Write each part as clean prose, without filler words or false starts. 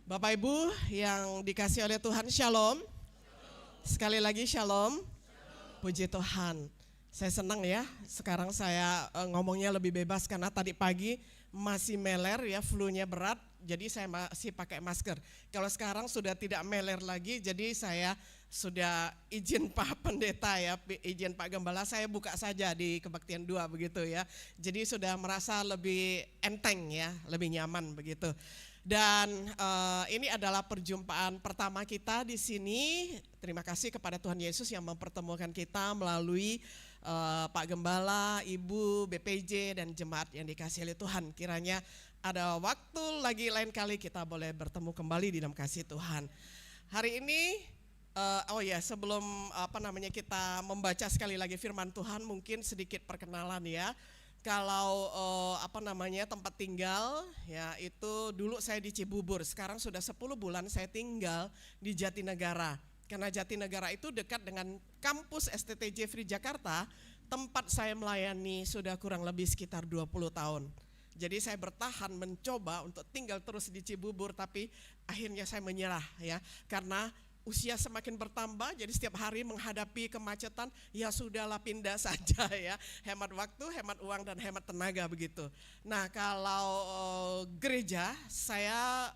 Bapak Ibu yang dikasih oleh Tuhan, Shalom. Sekali lagi Shalom. Puji Tuhan. Saya senang ya, sekarang saya ngomongnya lebih bebas karena tadi pagi masih meler ya, flu-nya berat, jadi saya masih pakai masker. Kalau sekarang sudah tidak meler lagi, jadi saya sudah izin Pak Pendeta ya, izin Pak Gembala, saya buka saja di Kebaktian 2 begitu ya. Jadi sudah merasa lebih enteng ya, lebih nyaman begitu. Dan ini adalah perjumpaan pertama kita di sini. Terima kasih kepada Tuhan Yesus yang mempertemukan kita melalui Pak Gembala, Ibu, BPJ, dan jemaat yang dikasihi oleh Tuhan. Kiranya ada waktu lagi lain kali kita boleh bertemu kembali di dalam kasih Tuhan. Hari ini, sebelum kita membaca sekali lagi firman Tuhan, mungkin sedikit perkenalan ya. Kalau tempat tinggal ya itu dulu saya di Cibubur, sekarang sudah 10 bulan saya tinggal di Jatinegara. Karena Jatinegara itu dekat dengan kampus STTJ Free Jakarta, tempat saya melayani sudah kurang lebih sekitar 20 tahun. Jadi saya bertahan mencoba untuk tinggal terus di Cibubur, tapi akhirnya saya menyerah ya, karena usia semakin bertambah, jadi setiap hari menghadapi kemacetan, ya sudahlah pindah saja ya, hemat waktu, hemat uang, dan hemat tenaga begitu. Nah kalau gereja, saya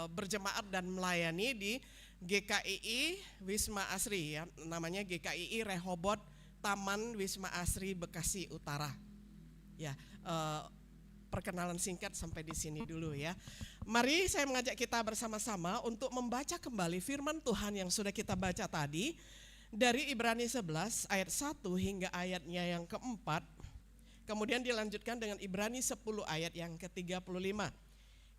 berjemaat dan melayani di GKII Wisma Asri ya, namanya GKII Rehobot Taman Wisma Asri Bekasi Utara. Ya, perkenalan singkat sampai di sini dulu ya. Mari saya mengajak kita bersama-sama untuk membaca kembali firman Tuhan yang sudah kita baca tadi dari Ibrani 11 ayat 1 hingga ayatnya yang keempat. Kemudian dilanjutkan dengan Ibrani 10 ayat yang ke-35.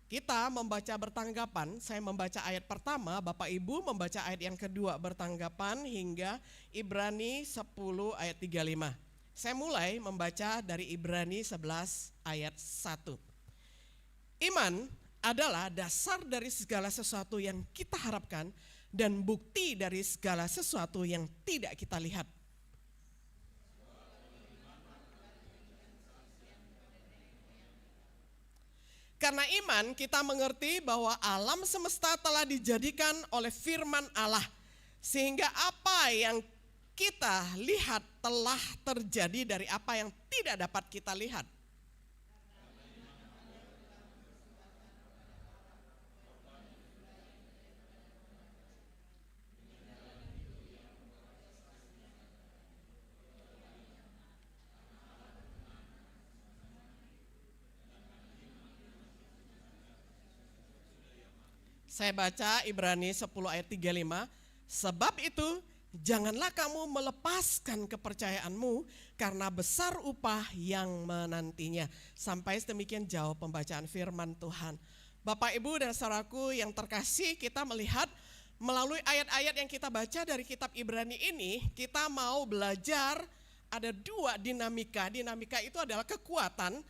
Kita membaca bertanggapan, saya membaca ayat pertama, Bapak Ibu membaca ayat yang kedua bertanggapan hingga Ibrani 10 ayat 35. Saya mulai membaca dari Ibrani 11 ayat 1. Iman adalah dasar dari segala sesuatu yang kita harapkan dan bukti dari segala sesuatu yang tidak kita lihat. Karena iman kita mengerti bahwa alam semesta telah dijadikan oleh firman Allah, sehingga apa yang kita lihat telah terjadi dari apa yang tidak dapat kita lihat. Saya baca Ibrani 10 ayat 35, sebab itu janganlah kamu melepaskan kepercayaanmu karena besar upah yang menantinya. Sampai sedemikian jauh pembacaan firman Tuhan. Bapak, Ibu, dan saudaraku yang terkasih, kita melihat melalui ayat-ayat yang kita baca dari kitab Ibrani ini, kita mau belajar ada dua dinamika. Dinamika itu adalah kekuatan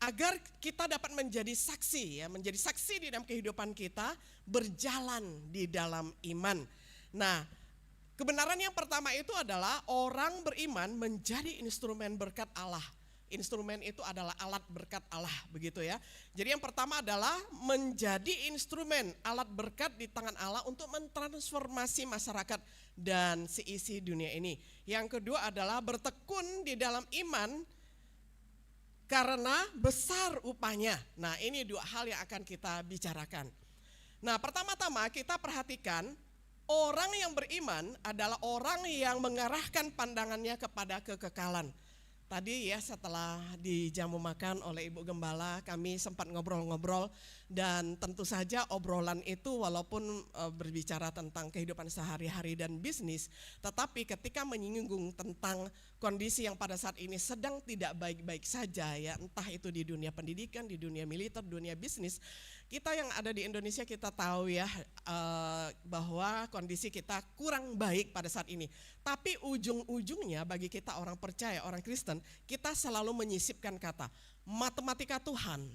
agar kita dapat menjadi saksi ya, menjadi saksi di dalam kehidupan kita, berjalan di dalam iman. Nah, kebenaran yang pertama itu adalah orang beriman menjadi instrumen berkat Allah. Instrumen itu adalah alat berkat Allah, begitu ya. Jadi yang pertama adalah menjadi instrumen alat berkat di tangan Allah untuk mentransformasi masyarakat dan seisi dunia ini. Yang kedua adalah bertekun di dalam iman karena besar upahnya. Nah, ini dua hal yang akan kita bicarakan. Nah, pertama-tama kita perhatikan, orang yang beriman adalah orang yang mengarahkan pandangannya kepada kekekalan. Tadi ya setelah dijamu makan oleh Ibu Gembala, kami sempat ngobrol-ngobrol, dan tentu saja obrolan itu walaupun berbicara tentang kehidupan sehari-hari dan bisnis, tetapi ketika menyinggung tentang kondisi yang pada saat ini sedang tidak baik-baik saja ya, entah itu di dunia pendidikan, di dunia militer, dunia bisnis, kita yang ada di Indonesia kita tahu ya bahwa kondisi kita kurang baik pada saat ini. Tapi ujung-ujungnya bagi kita orang percaya, orang Kristen, kita selalu menyisipkan kata matematika Tuhan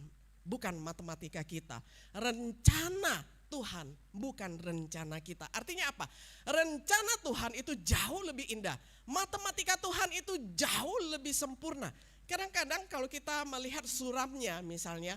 bukan matematika kita. Rencana Tuhan bukan rencana kita. Artinya apa? Rencana Tuhan itu jauh lebih indah. Matematika Tuhan itu jauh lebih sempurna. Kadang-kadang kalau kita melihat suramnya misalnya,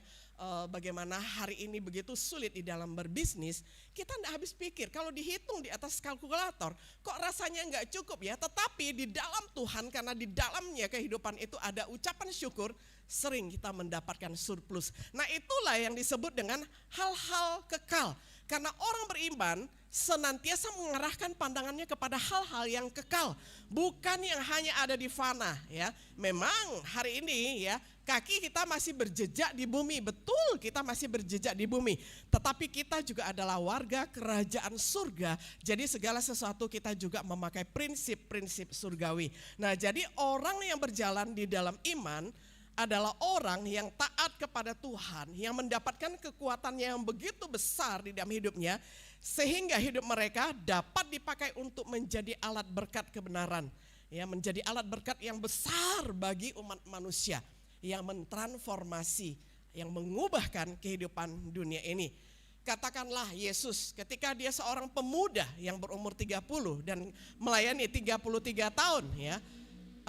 bagaimana hari ini begitu sulit di dalam berbisnis, kita tidak habis pikir, kalau dihitung di atas kalkulator, kok rasanya nggak cukup ya. Tetapi di dalam Tuhan, karena di dalamnya kehidupan itu ada ucapan syukur, sering kita mendapatkan surplus. Nah itulah yang disebut dengan hal-hal kekal. Karena orang beriman senantiasa mengarahkan pandangannya kepada hal-hal yang kekal, bukan yang hanya ada di fana ya. Memang hari ini ya, kaki kita masih berjejak di bumi, betul kita masih berjejak di bumi. Tetapi kita juga adalah warga kerajaan surga, jadi segala sesuatu kita juga memakai prinsip-prinsip surgawi. Nah jadi orang yang berjalan di dalam iman adalah orang yang taat kepada Tuhan, yang mendapatkan kekuatan yang begitu besar di dalam hidupnya, sehingga hidup mereka dapat dipakai untuk menjadi alat berkat kebenaran, ya, menjadi alat berkat yang besar bagi umat manusia, yang mentransformasi, yang mengubahkan kehidupan dunia ini. Katakanlah Yesus ketika dia seorang pemuda yang berumur 30 dan melayani 33 tahun ya.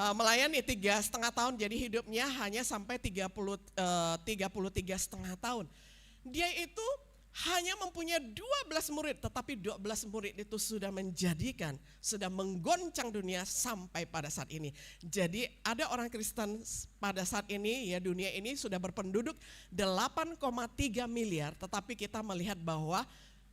Melayani 3,5 tahun, jadi hidupnya hanya sampai 33,5 tahun. Dia itu hanya mempunyai 12 murid, tetapi 12 murid itu sudah menjadikan, sudah menggoncang dunia sampai pada saat ini. Jadi ada orang Kristen pada saat ini, ya dunia ini sudah berpenduduk 8,3 miliar, tetapi kita melihat bahwa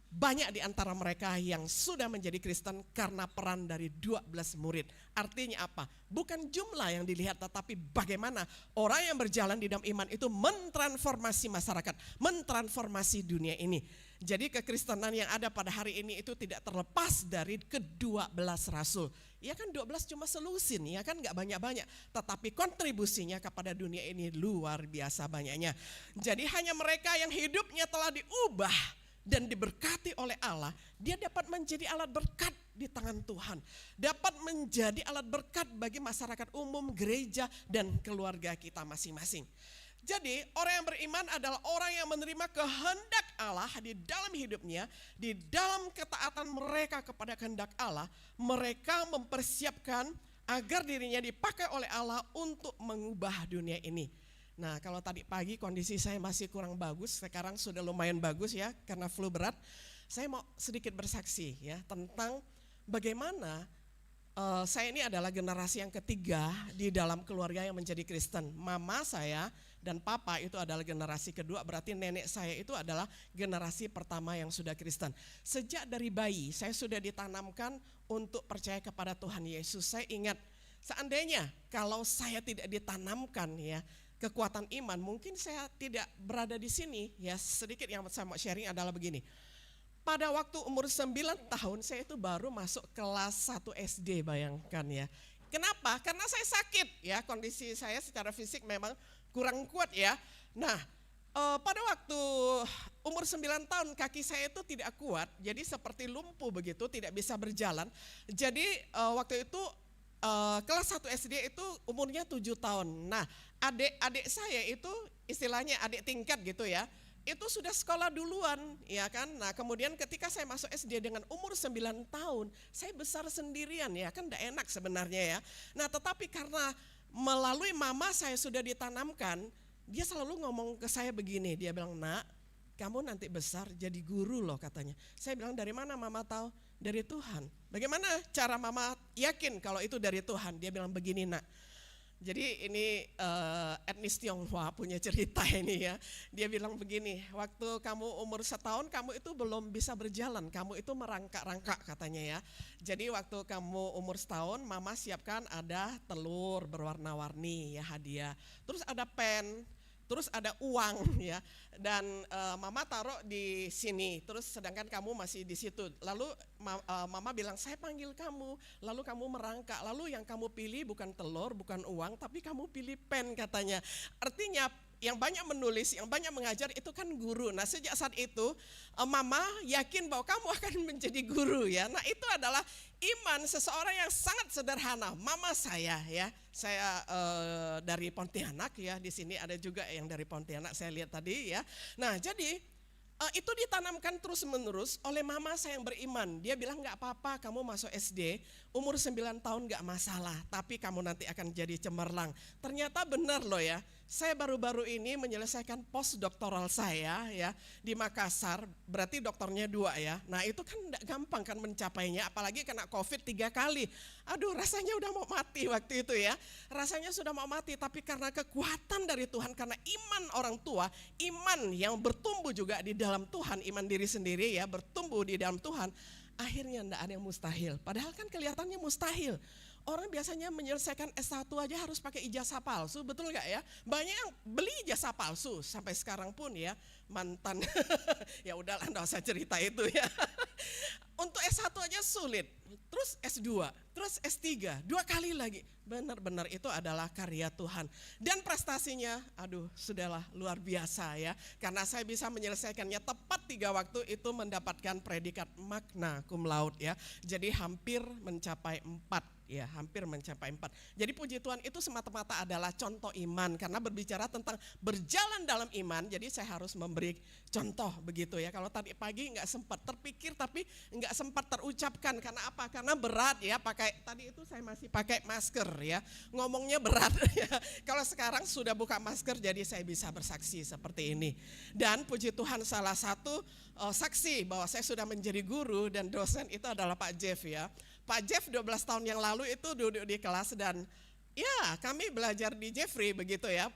banyak di antara mereka yang sudah menjadi Kristen karena peran dari 12 murid. Artinya apa? Bukan jumlah yang dilihat, tetapi bagaimana orang yang berjalan di dalam iman itu mentransformasi masyarakat, mentransformasi dunia ini. Jadi kekristenan yang ada pada hari ini itu tidak terlepas dari ke-12 rasul. Ya kan 12 cuma selusin, ya kan gak banyak-banyak. Tetapi kontribusinya kepada dunia ini luar biasa banyaknya. Jadi hanya mereka yang hidupnya telah diubah dan diberkati oleh Allah, dia dapat menjadi alat berkat di tangan Tuhan. Dapat menjadi alat berkat bagi masyarakat umum, gereja, dan keluarga kita masing-masing. Jadi orang yang beriman adalah orang yang menerima kehendak Allah di dalam hidupnya, di dalam ketaatan mereka kepada kehendak Allah, mereka mempersiapkan agar dirinya dipakai oleh Allah untuk mengubah dunia ini. Nah kalau tadi pagi kondisi saya masih kurang bagus, sekarang sudah lumayan bagus ya karena flu berat. Saya mau sedikit bersaksi ya tentang bagaimana saya ini adalah generasi yang ketiga di dalam keluarga yang menjadi Kristen. Mama saya dan papa itu adalah generasi kedua, berarti nenek saya itu adalah generasi pertama yang sudah Kristen. Sejak dari bayi saya sudah ditanamkan untuk percaya kepada Tuhan Yesus. Saya ingat seandainya kalau saya tidak ditanamkan ya kekuatan iman, mungkin saya tidak berada di sini. Ya sedikit yang saya mau sharing adalah begini. Pada waktu umur 9 tahun saya itu baru masuk kelas 1 SD, bayangkan ya. Kenapa? Karena saya sakit ya, kondisi saya secara fisik memang kurang kuat ya. Nah pada waktu umur 9 tahun kaki saya itu tidak kuat, jadi seperti lumpuh begitu, tidak bisa berjalan. Jadi waktu itu kelas 1 SD itu umurnya 7 tahun. Nah adik-adik saya itu istilahnya adik tingkat gitu ya, itu sudah sekolah duluan ya kan. Nah kemudian ketika saya masuk SD dengan umur 9 tahun, saya besar sendirian ya kan, tidak enak sebenarnya ya. Nah tetapi karena melalui mama saya sudah ditanamkan, dia selalu ngomong ke saya begini, dia bilang, "Nak, kamu nanti besar jadi guru loh," katanya. Saya bilang, "Dari mana mama tahu?" "Dari Tuhan." "Bagaimana cara mama yakin kalau itu dari Tuhan?" Dia bilang begini, "Nak." Jadi ini etnis Tionghoa punya cerita ini ya. Dia bilang begini, "Waktu kamu umur 1 tahun kamu itu belum bisa berjalan, kamu itu merangkak-rangkak," katanya ya. "Jadi waktu kamu umur 1 tahun mama siapkan ada telur berwarna-warni ya hadiah. Terus ada pen, terus ada uang ya, dan mama taruh di sini, terus sedangkan kamu masih di situ. Lalu mama bilang, saya panggil kamu, lalu kamu merangkak, lalu yang kamu pilih bukan telur, bukan uang, tapi kamu pilih pen," katanya. Artinya yang banyak menulis, yang banyak mengajar itu kan guru. Nah sejak saat itu mama yakin bahwa kamu akan menjadi guru ya. Nah itu adalah iman seseorang yang sangat sederhana. Mama saya ya, saya dari Pontianak ya, di sini ada juga yang dari Pontianak saya lihat tadi ya. Nah jadi Itu ditanamkan terus-menerus oleh mama saya yang beriman. Dia bilang nggak apa-apa kamu masuk SD, umur 9 tahun nggak masalah, tapi kamu nanti akan jadi cemerlang. Ternyata benar loh ya, saya baru-baru ini menyelesaikan postdoktoral saya ya di Makassar, berarti doktornya 2 ya. Nah itu kan nggak gampang kan mencapainya, apalagi kena COVID 3 kali. Aduh rasanya udah mau mati waktu itu ya, rasanya sudah mau mati, tapi karena kekuatan dari Tuhan, karena iman orang tua, iman yang bertumbuh juga di dalam Tuhan, iman diri sendiri ya, bertumbuh di dalam Tuhan, akhirnya enggak ada yang mustahil. Padahal kan kelihatannya mustahil. Orang biasanya menyelesaikan S1 aja harus pakai ijazah palsu, betul nggak ya? Banyak yang beli ijazah palsu sampai sekarang pun ya, mantan. Ya udahlah, enggak usah cerita itu ya. Untuk S1 aja sulit, terus S2, terus S3, 2 kali lagi. Benar-benar itu adalah karya Tuhan. Dan prestasinya, aduh sudahlah luar biasa ya. Karena saya bisa menyelesaikannya tepat 3 waktu itu mendapatkan predikat magna cum laude ya. Jadi hampir mencapai 4. Ya, hampir mencapai 4. Jadi puji Tuhan itu semata-mata adalah contoh iman. Karena berbicara tentang berjalan dalam iman, jadi saya harus memberi contoh begitu ya. Kalau tadi pagi nggak sempat terpikir tapi nggak sempat terucapkan. Karena apa? Karena berat ya, tadi itu saya masih pakai masker ya. Ngomongnya berat ya. Kalau sekarang sudah buka masker jadi saya bisa bersaksi seperti ini. Dan puji Tuhan salah satu saksi bahwa saya sudah menjadi guru dan dosen itu adalah Pak Jeff ya. Pak Jeff 12 tahun yang lalu itu duduk di kelas dan ya kami belajar di Jeffrey begitu ya.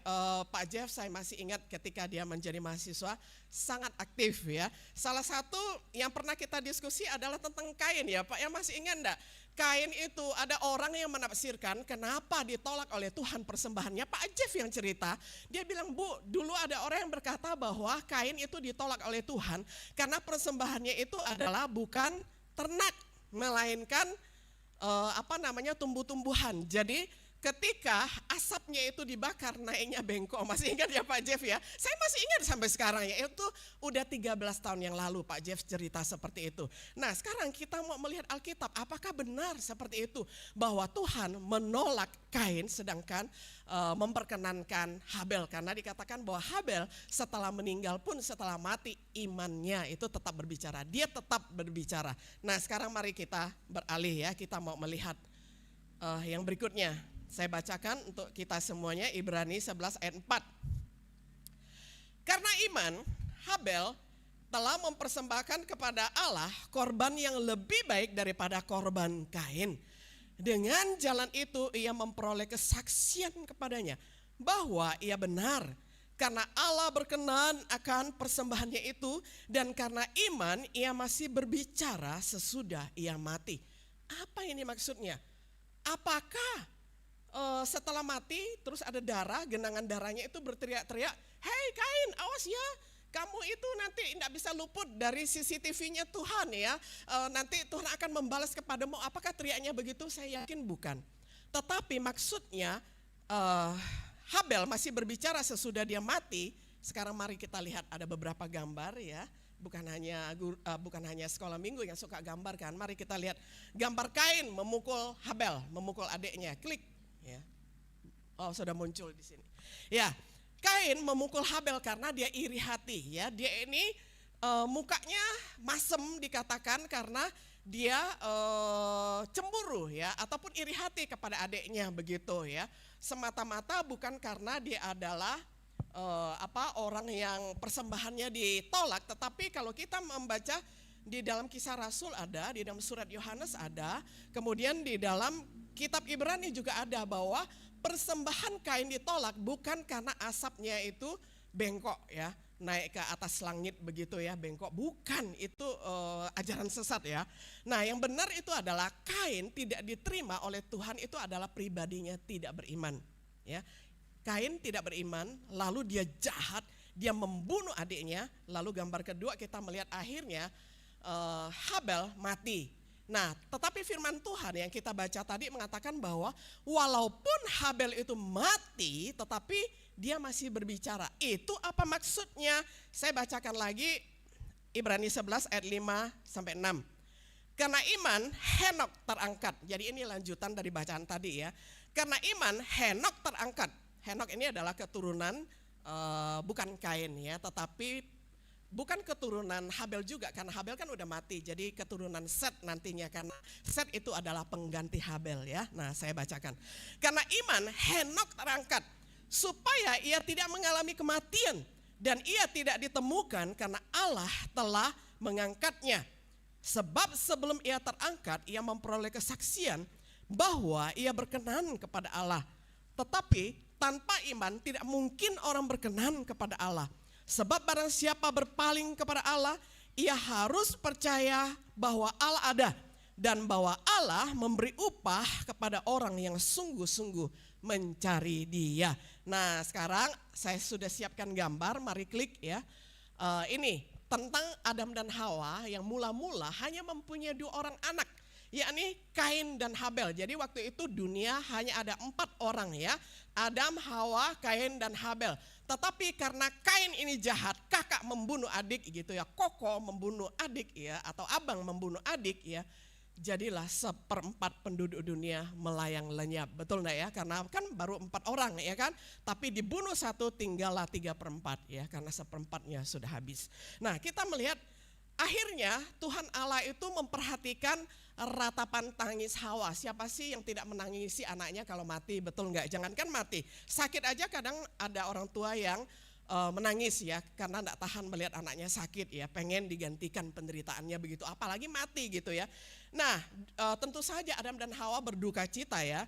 Pak Jeff saya masih ingat ketika dia menjadi mahasiswa sangat aktif ya. Salah satu yang pernah kita diskusi adalah tentang Kain ya Pak, yang masih ingat enggak? Kain itu ada orang yang menafsirkan kenapa ditolak oleh Tuhan persembahannya. Pak Jeff yang cerita, dia bilang Bu, dulu ada orang yang berkata bahwa Kain itu ditolak oleh Tuhan karena persembahannya itu adalah bukan ternak, melainkan tumbuh-tumbuhan. Jadi ketika asapnya itu dibakar naiknya bengkok. Masih ingat ya Pak Jeff ya? Saya masih ingat sampai sekarang ya. Itu udah 13 tahun yang lalu Pak Jeff cerita seperti itu. Nah sekarang kita mau melihat Alkitab. Apakah benar seperti itu? Bahwa Tuhan menolak Kain sedangkan memperkenankan Habel. Karena dikatakan bahwa Habel setelah meninggal pun setelah mati imannya itu tetap berbicara. Dia tetap berbicara. Nah sekarang mari kita beralih ya. Kita mau melihat yang berikutnya. Saya bacakan untuk kita semuanya Ibrani 11 ayat 4. Karena iman, Habel telah mempersembahkan kepada Allah korban yang lebih baik daripada korban Kain. Dengan jalan itu ia memperoleh kesaksian kepadanya bahwa ia benar. Karena Allah berkenan akan persembahannya itu dan karena iman ia masih berbicara sesudah ia mati. Apa ini maksudnya? Apakah setelah mati terus ada darah, genangan darahnya itu berteriak-teriak, hei Kain awas ya, kamu itu nanti tidak bisa luput dari CCTV-nya Tuhan ya, nanti Tuhan akan membalas kepadamu. Apakah teriaknya begitu? Saya yakin bukan. Tetapi maksudnya Habel masih berbicara sesudah dia mati. Sekarang mari kita lihat ada beberapa gambar ya. Bukan hanya sekolah minggu yang suka gambar kan. Mari kita lihat gambar Kain memukul Habel, memukul adiknya. Klik. Ya. Oh sudah muncul di sini. Ya, Kain memukul Habel karena dia iri hati. Ya, dia ini mukanya masem dikatakan karena dia cemburu ya, ataupun iri hati kepada adiknya begitu ya. Semata-mata bukan karena dia adalah orang yang persembahannya ditolak, tetapi kalau kita membaca di dalam Kisah Rasul ada, di dalam surat Yohanes ada, kemudian di dalam kitab Ibrani juga ada bahwa persembahan Kain ditolak bukan karena asapnya itu bengkok ya, naik ke atas langit begitu ya, bengkok, bukan, itu ajaran sesat ya. Nah yang benar itu adalah Kain tidak diterima oleh Tuhan itu adalah pribadinya tidak beriman ya. Kain tidak beriman, lalu dia jahat, dia membunuh adiknya, lalu gambar kedua kita melihat akhirnya Habel mati. Nah tetapi firman Tuhan yang kita baca tadi mengatakan bahwa walaupun Habel itu mati tetapi dia masih berbicara. Itu apa maksudnya? Saya bacakan lagi Ibrani 11 ayat 5 sampai 6. Karena iman Henok terangkat. Jadi ini lanjutan dari bacaan tadi ya. Karena iman Henok terangkat. Henok ini adalah keturunan bukan Kain ya, tetapi bukan keturunan Habel juga, karena Habel kan udah mati. Jadi keturunan Set nantinya, karena Set itu adalah pengganti Habel ya. Nah, saya bacakan. Karena iman Henok terangkat supaya ia tidak mengalami kematian, dan ia tidak ditemukan karena Allah telah mengangkatnya. Sebab sebelum ia terangkat, ia memperoleh kesaksian bahwa ia berkenan kepada Allah. Tetapi tanpa iman tidak mungkin orang berkenan kepada Allah. Sebab barang siapa berpaling kepada Allah, ia harus percaya bahwa Allah ada dan bahwa Allah memberi upah kepada orang yang sungguh-sungguh mencari Dia. Nah, sekarang saya sudah siapkan gambar, mari klik ya. Ini tentang Adam dan Hawa yang mula-mula hanya mempunyai 2 orang anak, yakni Kain dan Habel. Jadi waktu itu dunia hanya ada 4 orang ya, Adam, Hawa, Kain dan Habel. Tetapi karena Kain ini jahat, kakak membunuh adik gitu ya, koko membunuh adik ya, atau abang membunuh adik ya, jadilah 1/4 penduduk dunia melayang lenyap. Betul enggak ya? Karena kan baru 4 orang ya kan, tapi dibunuh 1 tinggallah 3/4 ya, karena 1/4-nya sudah habis. Nah, kita melihat akhirnya Tuhan Allah itu memperhatikan ratapan tangis Hawa. Siapa sih yang tidak menangisi anaknya kalau mati, betul enggak? Jangankan mati, sakit aja kadang ada orang tua yang menangis ya, karena enggak tahan melihat anaknya sakit ya, pengen digantikan penderitaannya begitu, apalagi mati gitu ya. Nah, tentu saja Adam dan Hawa berduka cita ya.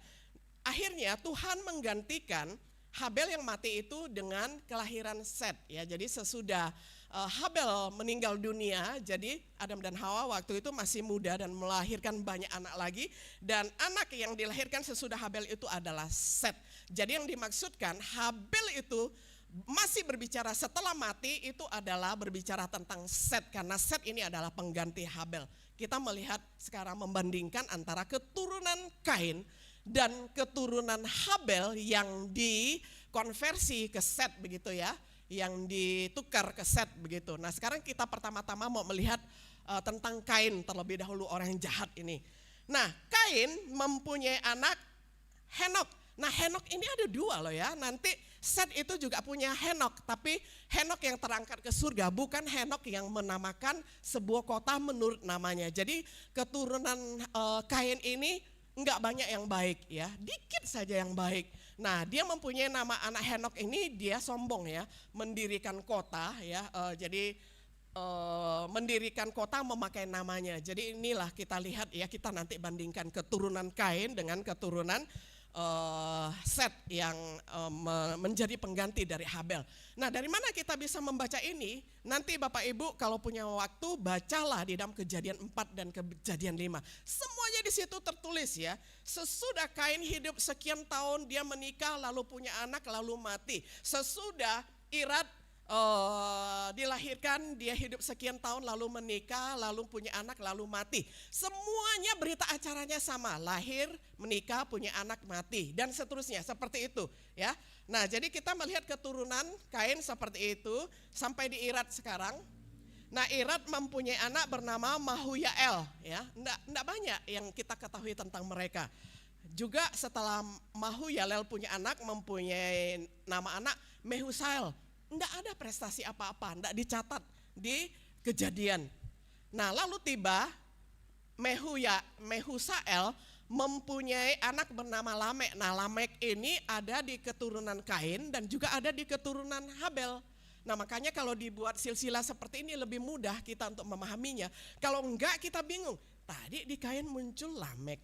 Akhirnya Tuhan menggantikan Habel yang mati itu dengan kelahiran Set ya. Jadi sesudah Habel meninggal dunia, jadi Adam dan Hawa waktu itu masih muda dan melahirkan banyak anak lagi, dan anak yang dilahirkan sesudah Habel itu adalah Set. Jadi yang dimaksudkan Habel itu masih berbicara setelah mati, itu adalah berbicara tentang Set, karena Set ini adalah pengganti Habel. Kita melihat sekarang membandingkan antara keturunan Kain dan keturunan Habel yang dikonversi ke Set begitu ya, yang ditukar ke Set begitu. Nah, sekarang kita pertama-tama mau melihat tentang Kain terlebih dahulu, orang yang jahat ini. Nah, Kain mempunyai anak Henok. Nah, Henok ini ada 2 loh ya. Nanti Set itu juga punya Henok, tapi Henok yang terangkat ke surga, bukan Henok yang menamakan sebuah kota menurut namanya. Jadi keturunan Kain ini enggak banyak yang baik ya, dikit saja yang baik. Nah, dia mempunyai nama anak Henok ini, dia sombong ya, mendirikan kota ya, jadi mendirikan kota memakai namanya. Jadi inilah kita lihat ya, kita nanti bandingkan keturunan Kain dengan keturunan Set yang menjadi pengganti dari Habel. Nah, dari mana kita bisa membaca ini? Nanti Bapak Ibu kalau punya waktu bacalah di dalam Kejadian 4 dan Kejadian 5. Semuanya di situ tertulis ya. Sesudah Kain hidup sekian tahun, dia menikah lalu punya anak lalu mati. Sesudah Irad dilahirkan, dia hidup sekian tahun lalu menikah, lalu punya anak, lalu mati. Semuanya berita acaranya sama, lahir, menikah, punya anak, mati, dan seterusnya seperti itu ya. Nah, jadi kita melihat keturunan Kain seperti itu sampai di Irad sekarang. Nah, Irad mempunyai anak bernama Mahuyael ya, enggak banyak yang kita ketahui tentang mereka. Juga setelah Mahuyael punya anak, mempunyai nama anak Mehusael. Enggak ada prestasi apa-apa, enggak dicatat di Kejadian. Nah, lalu tiba Mehusael mempunyai anak bernama Lamek. Nah, Lamek ini ada di keturunan Kain dan juga ada di keturunan Habel. Nah, makanya kalau dibuat silsilah seperti ini lebih mudah kita untuk memahaminya. Kalau enggak kita bingung. Tadi di Kain muncul Lamek,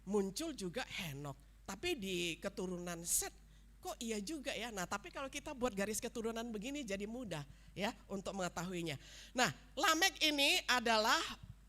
muncul juga Henok, tapi di keturunan Set kok iya juga ya. Nah, tapi kalau kita buat garis keturunan begini jadi mudah ya untuk mengetahuinya. Nah, Lamek ini adalah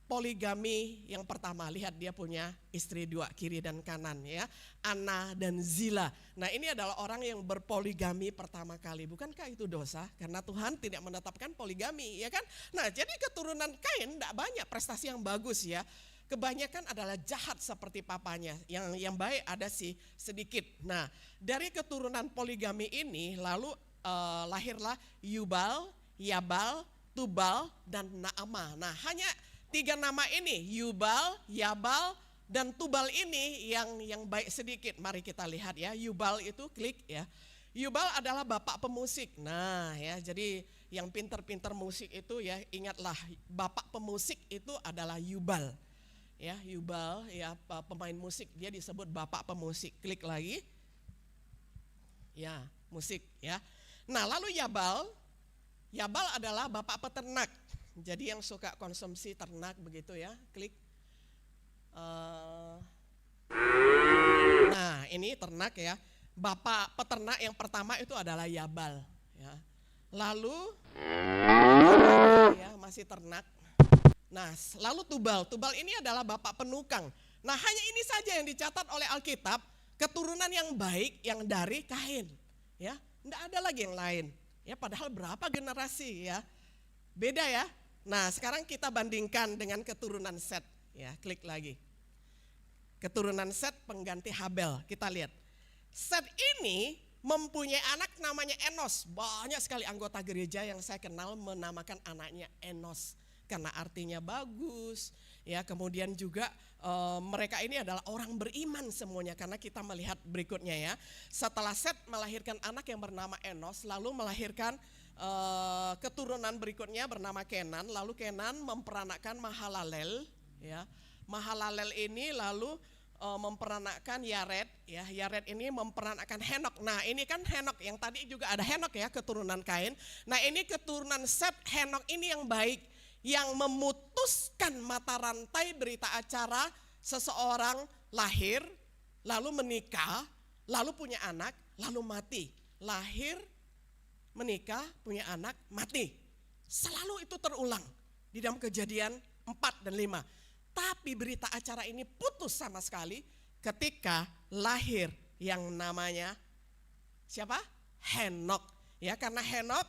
poligami yang pertama. Lihat dia punya istri 2 kiri dan kanan ya, Ana dan Zila. Nah, ini adalah orang yang berpoligami pertama kali. Bukankah itu dosa? Karena Tuhan tidak menetapkan poligami ya kan. Nah, jadi keturunan Kain tidak banyak prestasi yang bagus ya. Kebanyakan adalah jahat seperti papanya, yang baik ada sih sedikit. Nah, dari keturunan poligami ini lalu lahirlah Yubal, Yabal, Tubal, dan Naamah. Nah, hanya 3 nama ini, Yubal, Yabal, dan Tubal ini yang baik sedikit. Mari kita lihat ya, Yubal itu klik ya. Yubal adalah bapak pemusik. Nah ya, jadi yang pinter-pinter musik itu ya ingatlah bapak pemusik itu adalah Yubal. Ya, Yubal ya pemain musik, dia disebut bapak pemusik. Klik lagi. Ya, musik ya. Nah, lalu Yabal adalah bapak peternak. Jadi yang suka konsumsi ternak begitu ya, klik. Nah, ini ternak ya. Bapak peternak yang pertama itu adalah Yabal ya. Lalu ya, masih ternak. Nah, lalu Tubal ini adalah bapak penukang. Nah, hanya ini saja yang dicatat oleh Alkitab, keturunan yang baik yang dari Kain. Ya, enggak ada lagi yang lain. Ya, padahal berapa generasi ya? Beda ya. Nah, sekarang kita bandingkan dengan keturunan Set. Ya, klik lagi. Keturunan Set pengganti Habel. Kita lihat. Set ini mempunyai anak namanya Enos. Banyak sekali anggota gereja yang saya kenal menamakan anaknya Enos. Karena artinya bagus, ya. Kemudian juga mereka ini adalah orang beriman semuanya, karena kita melihat berikutnya ya. Setelah Set melahirkan anak yang bernama Enos, lalu melahirkan keturunan berikutnya bernama Kenan, lalu Kenan memperanakkan Mahalalel, ya. Mahalalel ini lalu memperanakkan Yared, ya. Yared ini memperanakkan Henok. Nah, ini kan Henok yang tadi juga ada Henok ya, keturunan Kain. Nah, ini keturunan Set, Henok ini yang baik, yang memutuskan mata rantai berita acara seseorang lahir, lalu menikah, lalu punya anak, lalu mati. Lahir, menikah, punya anak, mati. Selalu itu terulang di dalam Kejadian 4 dan 5. Tapi berita acara ini putus sama sekali ketika lahir yang namanya siapa? Henok. Ya, karena Henok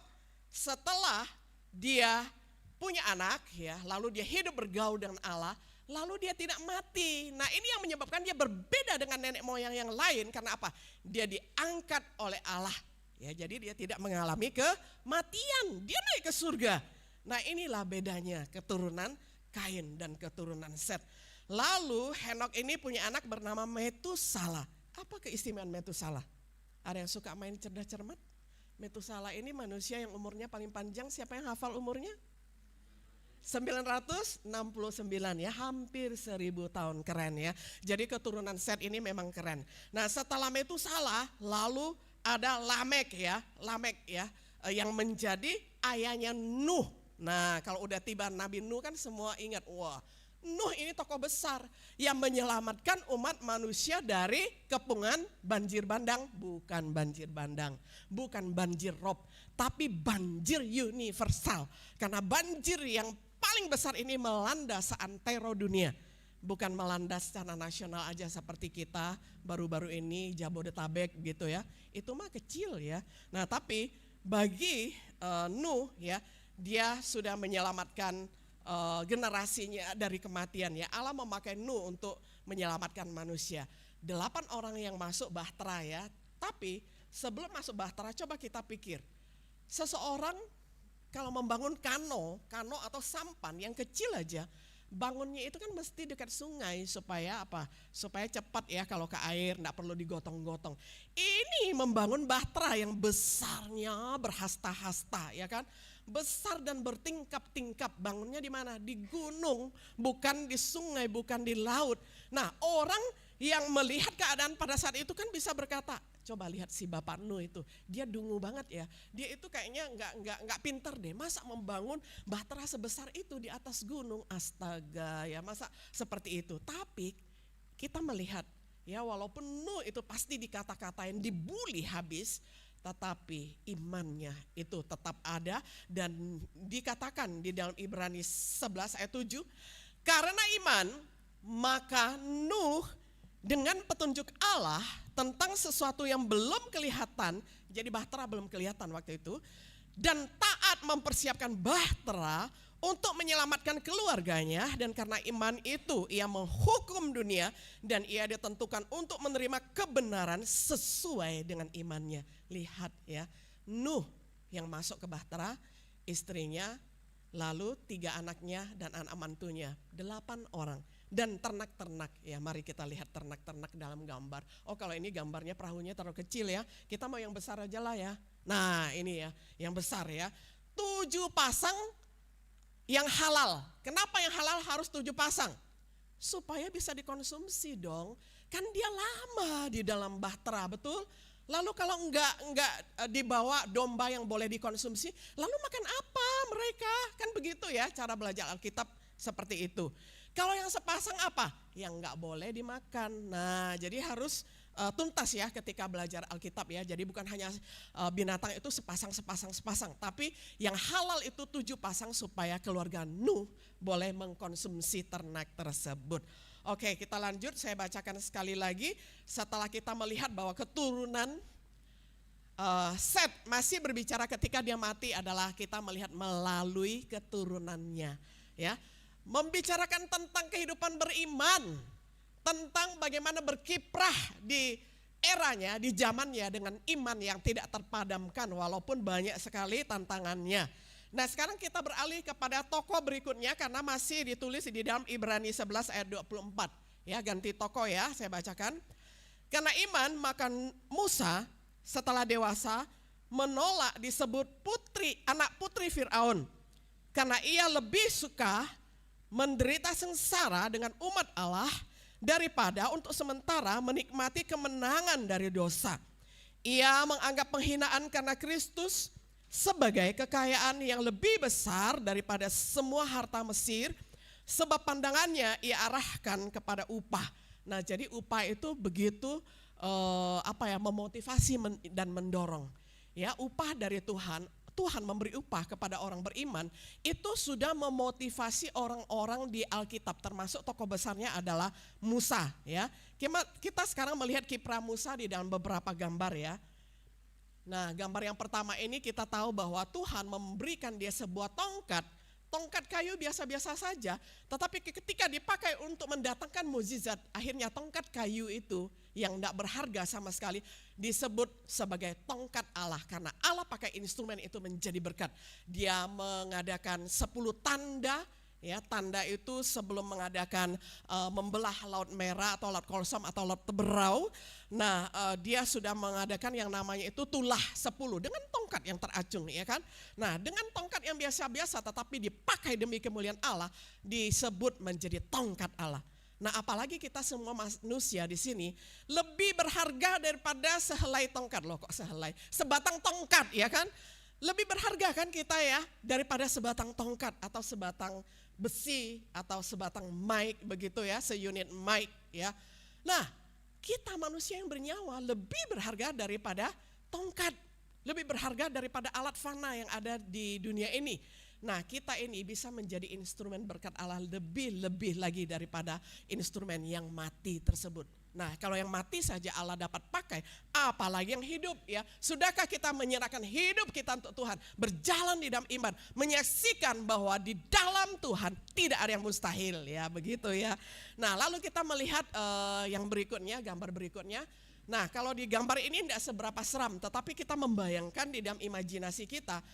setelah dia punya anak ya, lalu dia hidup bergaul dengan Allah, lalu dia tidak mati. Nah, ini yang menyebabkan dia berbeda dengan nenek moyang yang lain. Karena apa? Dia diangkat oleh Allah. Ya, jadi dia tidak mengalami kematian. Dia naik ke surga. Nah, inilah bedanya keturunan Kain dan keturunan Set. Lalu Henok ini punya anak bernama Metusala. Apa keistimewaan Metusala? Ada yang suka main cerdas cermat? Metusala ini manusia yang umurnya paling panjang. Siapa yang hafal umurnya? 969 ya, hampir 1000 tahun, keren ya. Jadi keturunan Set ini memang keren. Nah, setelah Metusala lalu ada Lamek ya, yang menjadi ayahnya Nuh. Nah, kalau udah tiba Nabi Nuh kan semua ingat, wah, Nuh ini tokoh besar yang menyelamatkan umat manusia dari kepungan banjir bandang. Bukan banjir bandang, bukan banjir rob, tapi banjir universal. Karena banjir yang paling besar ini melanda seantero dunia. Bukan melanda secara nasional aja seperti kita baru-baru ini Jabodetabek gitu ya. Itu mah kecil ya. Nah, tapi bagi Nuh ya, dia sudah menyelamatkan generasinya dari kematian ya. Allah memakai Nuh untuk menyelamatkan manusia. 8 orang yang masuk bahtera ya. Tapi sebelum masuk bahtera coba kita pikir. Seseorang kalau membangun kano atau sampan yang kecil aja, bangunnya itu kan mesti dekat sungai supaya apa? Supaya cepat ya kalau ke air, enggak perlu digotong-gotong. Ini membangun bahtera yang besarnya berhasta-hasta ya kan? Besar dan bertingkap-tingkap. Bangunnya di mana? Di gunung, bukan di sungai, bukan di laut. Nah, orang yang melihat keadaan pada saat itu kan bisa berkata, coba lihat si Bapak Nuh itu, dia dungu banget ya. Dia itu kayaknya nggak pinter deh. Masa membangun bahtera sebesar itu di atas gunung? Astaga ya, masa seperti itu. Tapi kita melihat ya, walaupun Nuh itu pasti dikata-katain, dibully habis, tetapi imannya itu tetap ada. Dan dikatakan di dalam Ibrani 11 ayat 7, karena iman maka Nuh dengan petunjuk Allah tentang sesuatu yang belum kelihatan, jadi bahtera belum kelihatan waktu itu, dan taat mempersiapkan bahtera untuk menyelamatkan keluarganya, dan karena iman itu ia menghukum dunia dan ia ditentukan untuk menerima kebenaran sesuai dengan imannya. Lihat ya, Nuh yang masuk ke bahtera, istrinya, lalu 3 anaknya dan anak mantunya, 8 orang. dan ternak-ternak. Ya, mari kita lihat ternak-ternak dalam gambar. Oh, kalau ini gambarnya perahunya terlalu kecil ya. Kita mau yang besar aja lah ya. Nah, ini ya, yang besar ya. 7 pasang yang halal. Kenapa yang halal harus 7 pasang? Supaya bisa dikonsumsi dong. Kan dia lama di dalam bahtera, betul? Lalu kalau enggak dibawa domba yang boleh dikonsumsi, lalu makan apa mereka? Kan begitu ya cara belajar Alkitab seperti itu. Kalau yang sepasang apa? Yang enggak boleh dimakan. Nah, jadi harus tuntas ya ketika belajar Alkitab ya. Jadi bukan hanya binatang itu sepasang, tapi yang halal itu 7 pasang supaya keluarga Nuh boleh mengkonsumsi ternak tersebut. Oke, kita lanjut, saya bacakan sekali lagi. Setelah kita melihat bahwa keturunan Set masih berbicara ketika dia mati adalah kita melihat melalui keturunannya ya. Membicarakan tentang kehidupan beriman, tentang bagaimana berkiprah di eranya, di zamannya dengan iman yang tidak terpadamkan walaupun banyak sekali tantangannya. Nah, sekarang kita beralih kepada tokoh berikutnya karena masih ditulis di dalam Ibrani 11 ayat 24. Ya, ganti tokoh ya, saya bacakan. Karena iman maka Musa setelah dewasa menolak disebut anak putri Firaun. Karena ia lebih suka menderita sengsara dengan umat Allah daripada untuk sementara menikmati kemenangan dari dosa. Ia menganggap penghinaan karena Kristus sebagai kekayaan yang lebih besar daripada semua harta Mesir, sebab pandangannya ia arahkan kepada upah. Nah, jadi upah itu begitu memotivasi dan mendorong. Ya, upah dari Tuhan. Tuhan memberi upah kepada orang beriman, itu sudah memotivasi orang-orang di Alkitab, termasuk tokoh besarnya adalah Musa. Ya, kita sekarang melihat kiprah Musa di dalam beberapa gambar ya. Nah, gambar yang pertama ini kita tahu bahwa Tuhan memberikan dia sebuah tongkat kayu biasa-biasa saja, tetapi ketika dipakai untuk mendatangkan mukjizat, akhirnya tongkat kayu itu yang tidak berharga sama sekali disebut sebagai tongkat Allah, karena Allah pakai instrumen itu menjadi berkat. Dia mengadakan 10 tanda. Ya, tanda itu sebelum mengadakan membelah Laut Merah atau Laut Kolsom atau Laut Teberau. Nah, dia sudah mengadakan yang namanya itu tulah 10 dengan tongkat yang teracung, ya kan? Nah, dengan tongkat yang biasa-biasa tetapi dipakai demi kemuliaan Allah disebut menjadi tongkat Allah. Nah, apalagi kita semua manusia di sini lebih berharga daripada sehelai tongkat loh, kok sehelai? Sebatang tongkat, ya kan? Lebih berharga kan kita ya daripada sebatang tongkat atau sebatang besi atau sebatang mic begitu ya, seunit mic ya. Nah, kita manusia yang bernyawa lebih berharga daripada tongkat, lebih berharga daripada alat fana yang ada di dunia ini. Nah, kita ini bisa menjadi instrumen berkat Allah lebih lagi daripada instrumen yang mati tersebut. Nah, kalau yang mati saja Allah dapat pakai, apalagi yang hidup ya. Sudahkah kita menyerahkan hidup kita untuk Tuhan, berjalan di dalam iman, menyaksikan bahwa di dalam Tuhan tidak ada yang mustahil ya, begitu ya. Nah, lalu kita melihat yang berikutnya, gambar berikutnya. Nah, kalau di gambar ini tidak seberapa seram, tetapi kita membayangkan di dalam imajinasi kita,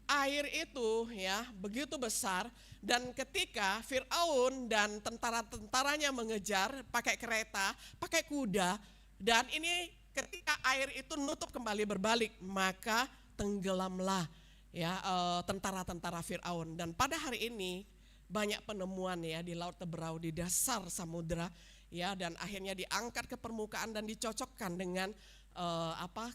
air itu ya begitu besar, dan ketika Firaun dan tentara-tentaranya mengejar pakai kereta, pakai kuda, dan ini ketika air itu nutup kembali berbalik, maka tenggelamlah ya tentara-tentara Firaun. Dan pada hari ini banyak penemuan ya di Laut Teberau, di dasar samudera ya, dan akhirnya diangkat ke permukaan dan dicocokkan dengan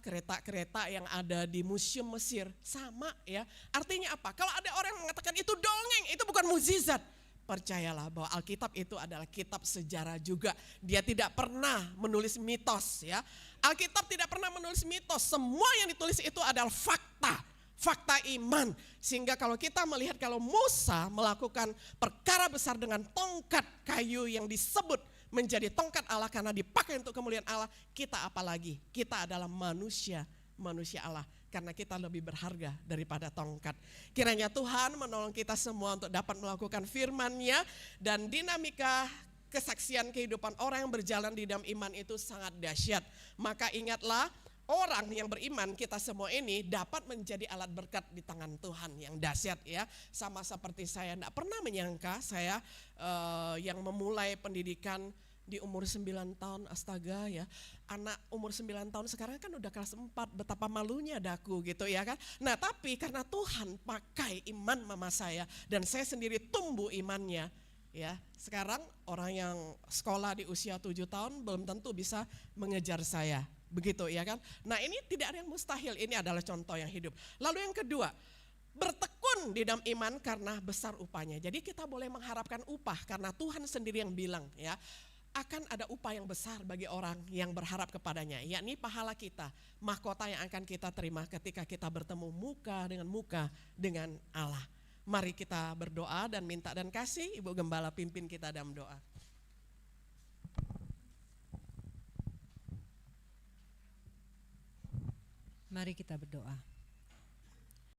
kereta-kereta yang ada di Museum Mesir. Sama ya, artinya apa? Kalau ada orang yang mengatakan itu dongeng, itu bukan mukjizat, percayalah bahwa Alkitab itu adalah kitab sejarah juga. Dia tidak pernah menulis mitos ya. Alkitab tidak pernah menulis mitos, semua yang ditulis itu adalah fakta iman. Sehingga kalau kita melihat kalau Musa melakukan perkara besar dengan tongkat kayu yang disebut menjadi tongkat Allah karena dipakai untuk kemuliaan Allah, kita apalagi? Kita adalah manusia Allah, karena kita lebih berharga daripada tongkat. Kiranya Tuhan menolong kita semua untuk dapat melakukan firman-Nya, dan dinamika kesaksian kehidupan orang yang berjalan di dalam iman itu sangat dahsyat. Maka ingatlah orang yang beriman, kita semua ini dapat menjadi alat berkat di tangan Tuhan yang dahsyat ya. Sama seperti saya tidak pernah menyangka saya yang memulai pendidikan di umur 9 tahun, astaga ya. Anak umur 9 tahun sekarang kan udah kelas 4, betapa malunya daku gitu ya kan. Nah tapi karena Tuhan pakai iman mama saya dan saya sendiri tumbuh imannya. Ya, sekarang orang yang sekolah di usia 7 tahun belum tentu bisa mengejar saya. Begitu ya kan. Nah ini tidak ada yang mustahil, ini adalah contoh yang hidup. Lalu yang kedua, bertekun di dalam iman karena besar upahnya. Jadi kita boleh mengharapkan upah karena Tuhan sendiri yang bilang ya, akan ada upah yang besar bagi orang yang berharap kepadanya, yakni pahala kita, mahkota yang akan kita terima ketika kita bertemu muka dengan Allah. Mari kita berdoa dan minta dan kasih Ibu Gembala pimpin kita dalam doa. Mari kita berdoa.